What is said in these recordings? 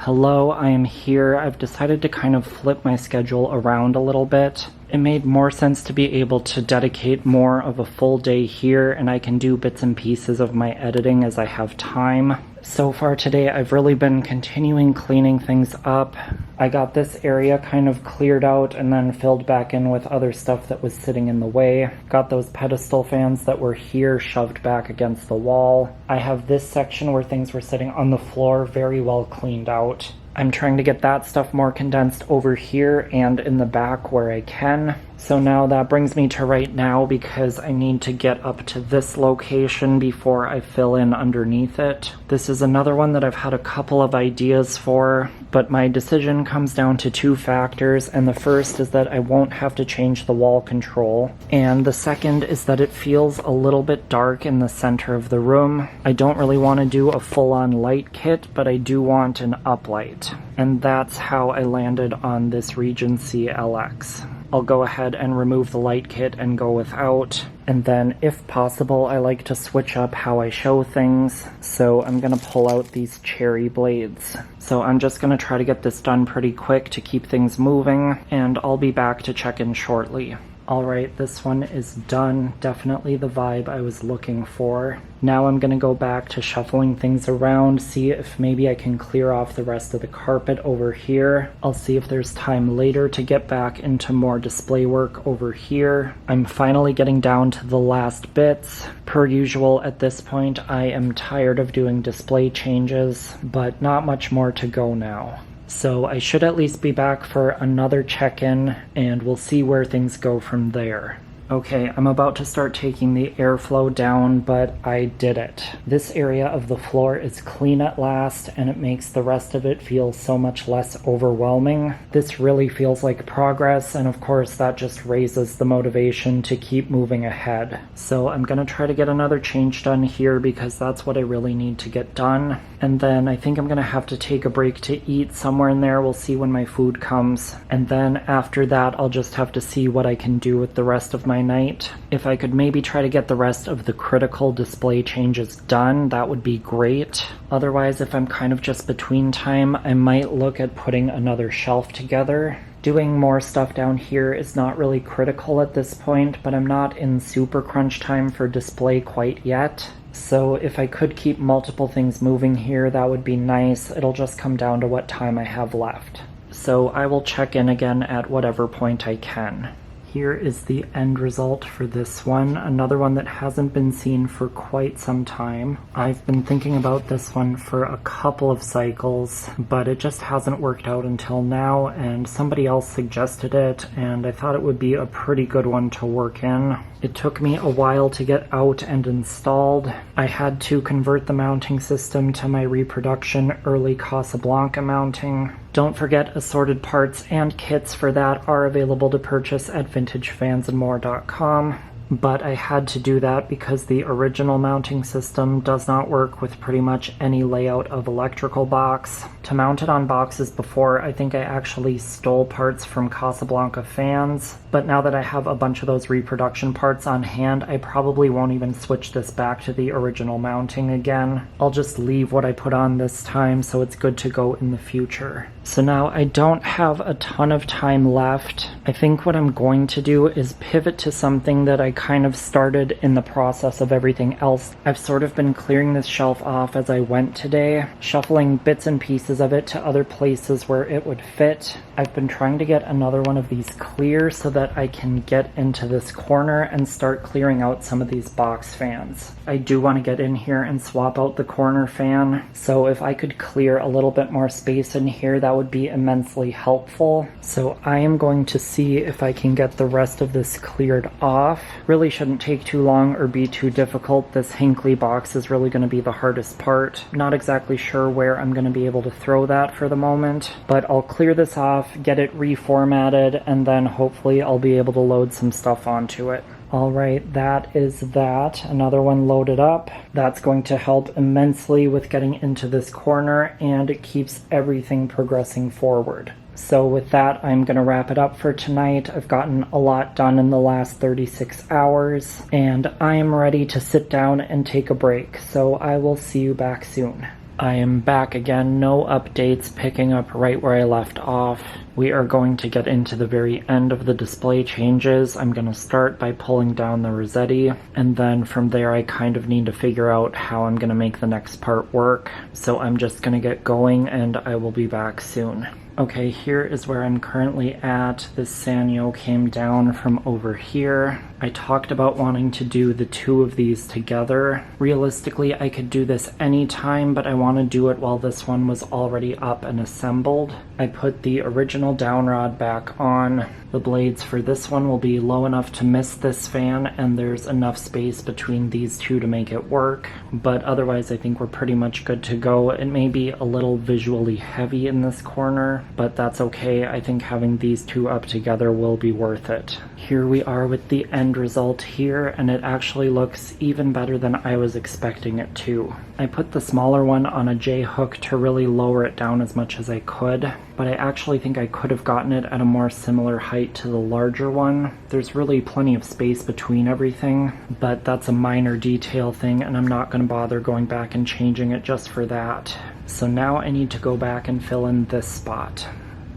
Hello, I am here. I've decided to kind of flip my schedule around a little bit. It made more sense to be able to dedicate more of a full day here, and I can do bits and pieces of my editing as I have time. So far today, I've really been continuing cleaning things up. I got this area kind of cleared out and then filled back in with other stuff that was sitting in the way. Got those pedestal fans that were here shoved back against the wall. I have this section where things were sitting on the floor very well cleaned out. I'm trying to get that stuff more condensed over here and in the back where I can. So now that brings me to right now because I need to get up to this location before I fill in underneath it. This is another one that I've had a couple of ideas for, but my decision comes down to two factors, and the first is that I won't have to change the wall control, and the second is that it feels a little bit dark in the center of the room. I don't really want to do a full-on light kit, but I do want an uplight, and that's how I landed on this Regency LX. I'll go ahead and remove the light kit and go without. And then, if possible, I like to switch up how I show things. So I'm going to pull out these cherry blades. So I'm just going to try to get this done pretty quick to keep things moving. And I'll be back to check in shortly. Alright, this one is done. Definitely the vibe I was looking for. Now I'm going to go back to shuffling things around, see if maybe I can clear off the rest of the carpet over here. I'll see if there's time later to get back into more display work over here. I'm finally getting down to the last bits. Per usual at this point, I am tired of doing display changes, but not much more to go now. So I should at least be back for another check-in, and we'll see where things go from there. Okay, I'm about to start taking the airflow down, but I did it. This area of the floor is clean at last, and it makes the rest of it feel so much less overwhelming. This really feels like progress, and of course that just raises the motivation to keep moving ahead. So I'm gonna try to get another change done here because that's what I really need to get done. And then I think I'm gonna have to take a break to eat somewhere in there. We'll see when my food comes. And then after that, I'll just have to see what I can do with the rest of my night. If I could maybe try to get the rest of the critical display changes done, that would be great. Otherwise, if I'm kind of just between time, I might look at putting another shelf together. Doing more stuff down here is not really critical at this point, but I'm not in super crunch time for display quite yet. So if I could keep multiple things moving here, that would be nice. It'll just come down to what time I have left. So I will check in again at whatever point I can. Here is the end result for this one, another one that hasn't been seen for quite some time. I've been thinking about this one for a couple of cycles, but it just hasn't worked out until now, and somebody else suggested it, and I thought it would be a pretty good one to work in. It took me a while to get out and installed. I had to convert the mounting system to my reproduction early Casablanca mounting. Don't forget, assorted parts and kits for that are available to purchase at vintagefansandmore.com. But I had to do that because the original mounting system does not work with pretty much any layout of electrical box. To mount it on boxes before, I think I actually stole parts from Casablanca fans, but now that I have a bunch of those reproduction parts on hand, I probably won't even switch this back to the original mounting again. I'll just leave what I put on this time so it's good to go in the future. So now I don't have a ton of time left. I think what I'm going to do is pivot to something that I kind of started in the process of everything else. I've sort of been clearing this shelf off as I went today, shuffling bits and pieces of it to other places where it would fit. I've been trying to get another one of these clear so that I can get into this corner and start clearing out some of these box fans. I do want to get in here and swap out the corner fan, so if I could clear a little bit more space in here, that would be immensely helpful. So I am going to see if I can get the rest of this cleared off. Really shouldn't take too long or be too difficult. This Hinckley box is really going to be the hardest part. Not exactly sure where I'm going to be able to throw that for the moment, but I'll clear this off, get it reformatted, and then hopefully I'll be able to load some stuff onto it. Alright, that is that. Another one loaded up. That's going to help immensely with getting into this corner, and it keeps everything progressing forward. So with that, I'm going to wrap it up for tonight. I've gotten a lot done in the last 36 hours, and I am ready to sit down and take a break. So I will see you back soon. I am back again, no updates, picking up right where I left off. We are going to get into the very end of the display changes. I'm going to start by pulling down the Rossetti, and then from there I kind of need to figure out how I'm going to make the next part work. So I'm just going to get going and I will be back soon. Okay, here is where I'm currently at. This Sanyo came down from over here. I talked about wanting to do the two of these together. Realistically, I could do this anytime, but I want to do it while this one was already up and assembled. I put the original down rod back on. The blades for this one will be low enough to miss this fan, and there's enough space between these two to make it work. But otherwise, I think we're pretty much good to go. It may be a little visually heavy in this corner, but that's okay. I think having these two up together will be worth it. Here we are with the end result here, and it actually looks even better than I was expecting it to. I put the smaller one on a J-hook to really lower it down as much as I could, but I actually think I could have gotten it at a more similar height to the larger one. There's really plenty of space between everything, but that's a minor detail thing, and I'm not going to bother going back and changing it just for that. So now I need to go back and fill in this spot.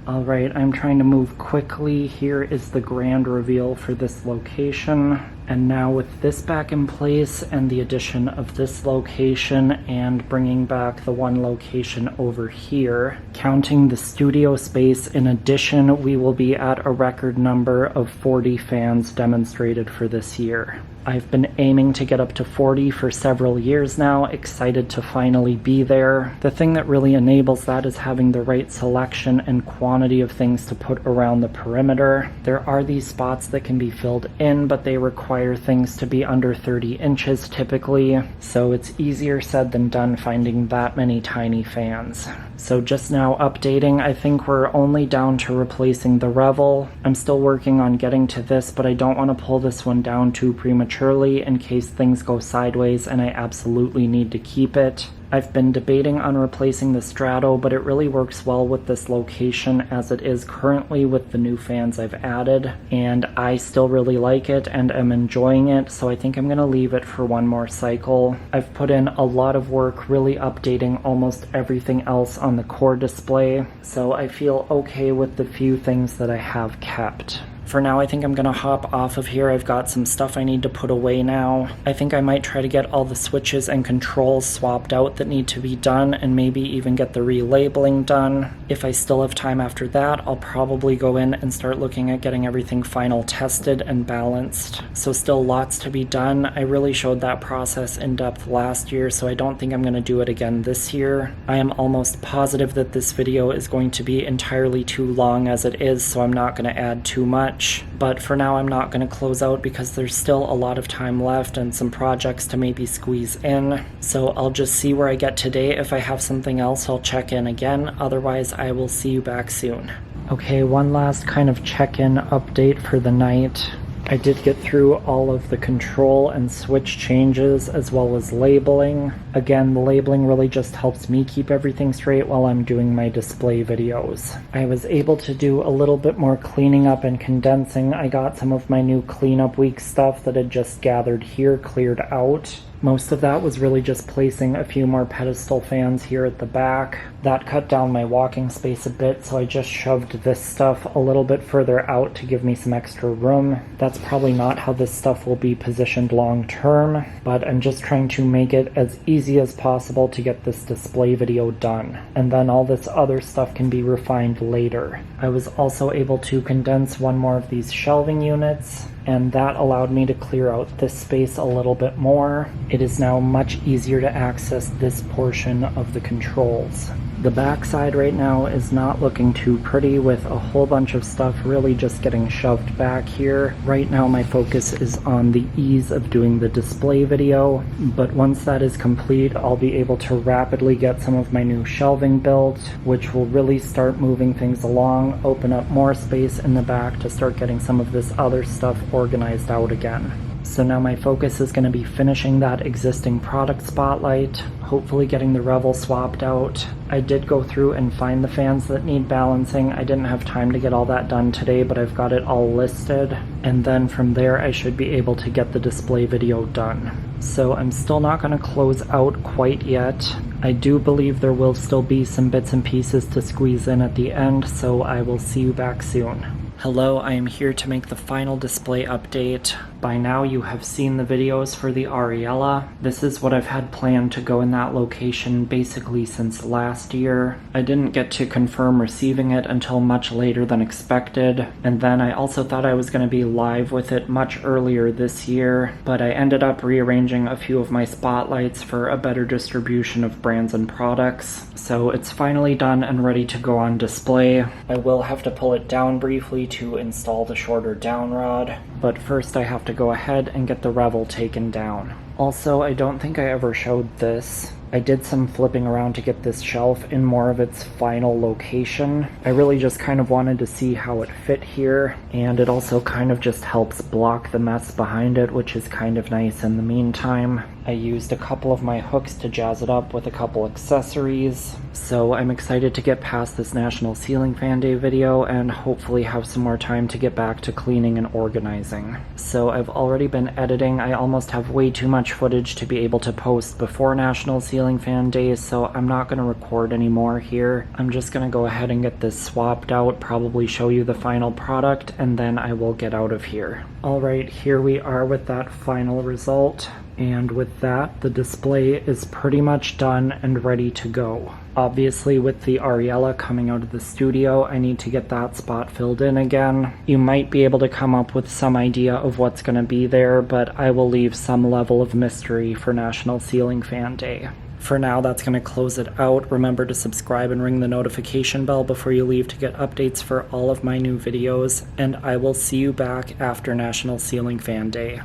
Alright, I'm trying to move quickly. Here is the grand reveal for this location. And now with this back in place and the addition of this location and bringing back the one location over here, counting the studio space in addition, we will be at a record number of 40 fans demonstrated for this year. I've been aiming to get up to 40 for several years now, excited to finally be there. The thing that really enables that is having the right selection and quantity of things to put around the perimeter. There are these spots that can be filled in, but they require things to be under 30 inches typically, so it's easier said than done finding that many tiny fans. So just now updating, I think we're only down to replacing the Revel. I'm still working on getting to this, but I don't want to pull this one down too prematurely in case things go sideways and I absolutely need to keep it. I've been debating on replacing the Strato, but it really works well with this location as it is currently with the new fans I've added, and I still really like it and am enjoying it, so I think I'm going to leave it for one more cycle. I've put in a lot of work really updating almost everything else on the core display, so I feel okay with the few things that I have kept. For now, I think I'm going to hop off of here. I've got some stuff I need to put away now. I think I might try to get all the switches and controls swapped out that need to be done, and maybe even get the relabeling done. If I still have time after that, I'll probably go in and start looking at getting everything final tested and balanced. So still lots to be done. I really showed that process in depth last year, so I don't think I'm going to do it again this year. I am almost positive that this video is going to be entirely too long as it is, so I'm not going to add too much. But for now, I'm not going to close out because there's still a lot of time left and some projects to maybe squeeze in. So I'll just see where I get today. If I have something else, I'll check in again. Otherwise, I will see you back soon. Okay, one last kind of check-in update for the night. I did get through all of the control and switch changes as well as labeling. Again, the labeling really just helps me keep everything straight while I'm doing my display videos. I was able to do a little bit more cleaning up and condensing. I got some of my new cleanup week stuff that had just gathered here cleared out. Most of that was really just placing a few more pedestal fans here at the back. That cut down my walking space a bit, so I just shoved this stuff a little bit further out to give me some extra room. That's probably not how this stuff will be positioned long term, but I'm just trying to make it as easy as possible to get this display video done. And then all this other stuff can be refined later. I was also able to condense one more of these shelving units, and that allowed me to clear out this space a little bit more. It is now much easier to access this portion of the controls. The backside right now is not looking too pretty with a whole bunch of stuff really just getting shoved back here. Right now my focus is on the ease of doing the display video, but once that is complete, I'll be able to rapidly get some of my new shelving built, which will really start moving things along, open up more space in the back to start getting some of this other stuff organized out again. So now my focus is going to be finishing that existing product spotlight, hopefully getting the Revel swapped out. I did go through and find the fans that need balancing. I didn't have time to get all that done today, but I've got it all listed. And then from there I should be able to get the display video done. so I'm still not going to close out quite yet. I do believe there will still be some bits and pieces to squeeze in at the end, so I will see you back soon. Hello, I am here to make the final display update. By now you have seen the videos for the Ariella. This is what I've had planned to go in that location basically since last year. I didn't get to confirm receiving it until much later than expected, and then I also thought I was going to be live with it much earlier this year, but I ended up rearranging a few of my spotlights for a better distribution of brands and products. So it's finally done and ready to go on display. I will have to pull it down briefly to install the shorter down rod, but first I have to go ahead and get the revel taken down. Also, I don't think I ever showed this. I did some flipping around to get this shelf in more of its final location. I really just kind of wanted to see how it fit here, and it also kind of just helps block the mess behind it, which is kind of nice in the meantime. I used a couple of my hooks to jazz it up with a couple accessories, so I'm excited to get past this National Ceiling Fan Day video and hopefully have some more time to get back to cleaning and organizing. So I've already been editing. I almost have way too much footage to be able to post before National Ceiling Fan Day, so I'm not going to record anymore here. I'm just going to go ahead and get this swapped out, probably show you the final product, and then I will get out of here. Alright, here we are with that final result. And with that, the display is pretty much done and ready to go. Obviously, with the Ariella coming out of the studio, I need to get that spot filled in again. You might be able to come up with some idea of what's going to be there, but I will leave some level of mystery for National Ceiling Fan Day. For now, that's going to close it out. Remember to subscribe and ring the notification bell before you leave to get updates for all of my new videos, and I will see you back after National Ceiling Fan Day.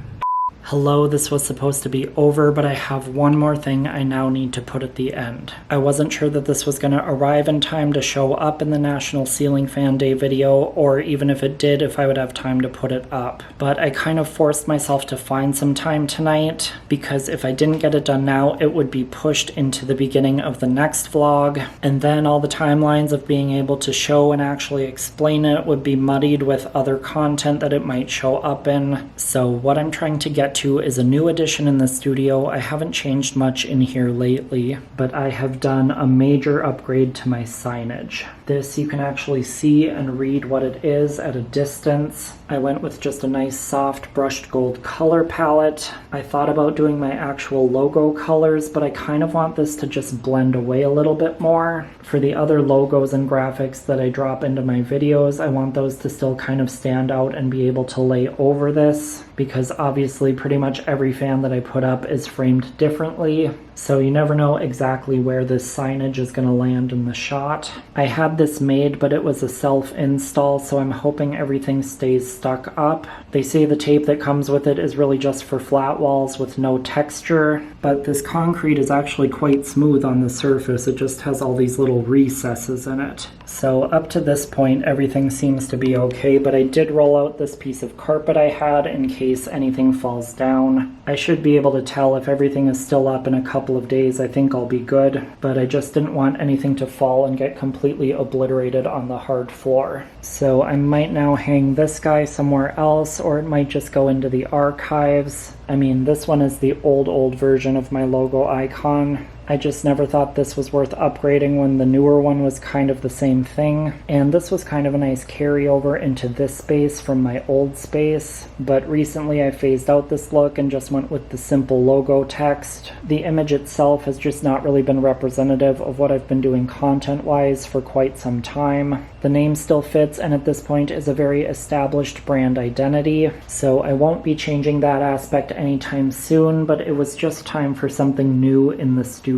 Hello, this was supposed to be over, but I have one more thing I now need to put at the end. I wasn't sure that this was going to arrive in time to show up in the National Ceiling Fan Day video, or even if it did, if I would have time to put it up. But I kind of forced myself to find some time tonight, because if I didn't get it done now, it would be pushed into the beginning of the next vlog, and then all the timelines of being able to show and actually explain it would be muddied with other content that it might show up in. So what I'm trying to get to is a new addition in the studio. I haven't changed much in here lately, but I have done a major upgrade to my signage. This you can actually see and read what it is at a distance. I went with just a nice soft brushed gold color palette. I thought about doing my actual logo colors, but I kind of want this to just blend away a little bit more. For the other logos and graphics that I drop into my videos, I want those to still kind of stand out and be able to lay over this, because obviously pretty much every fan that I put up is framed differently, so you never know exactly where this signage is going to land in the shot. I had this made, but it was a self-install, so I'm hoping everything stays stuck up. They say the tape that comes with it is really just for flat walls with no texture, but this concrete is actually quite smooth on the surface. It just has all these little recesses in it. So up to this point, everything seems to be okay, but I did roll out this piece of carpet I had in case anything falls down. I should be able to tell if everything is still up in a couple of days. I think I'll be good, but I just didn't want anything to fall and get completely obliterated on the hard floor. So I might now hang this guy somewhere else, or it might just go into the archives. I mean, this one is the old version of my logo icon. I just never thought this was worth upgrading when the newer one was kind of the same thing. And this was kind of a nice carryover into this space from my old space. But recently I phased out this look and just went with the simple logo text. The image itself has just not really been representative of what I've been doing content-wise for quite some time. The name still fits, and at this point is a very established brand identity, so I won't be changing that aspect anytime soon, but it was just time for something new in the studio.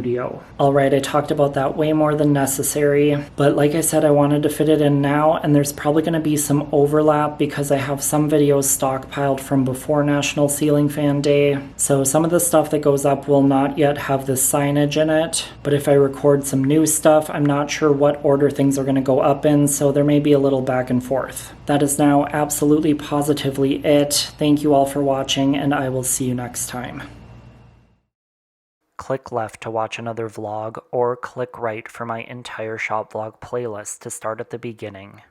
Alright, I talked about that way more than necessary, but like I said, I wanted to fit it in now, and there's probably going to be some overlap because I have some videos stockpiled from before National Ceiling Fan Day, so some of the stuff that goes up will not yet have the signage in it, but if I record some new stuff, I'm not sure what order things are going to go up in, so there may be a little back and forth. That is now absolutely positively it. Thank you all for watching, and I will see you next time. Click left to watch another vlog, or click right for my entire shop vlog playlist to start at the beginning.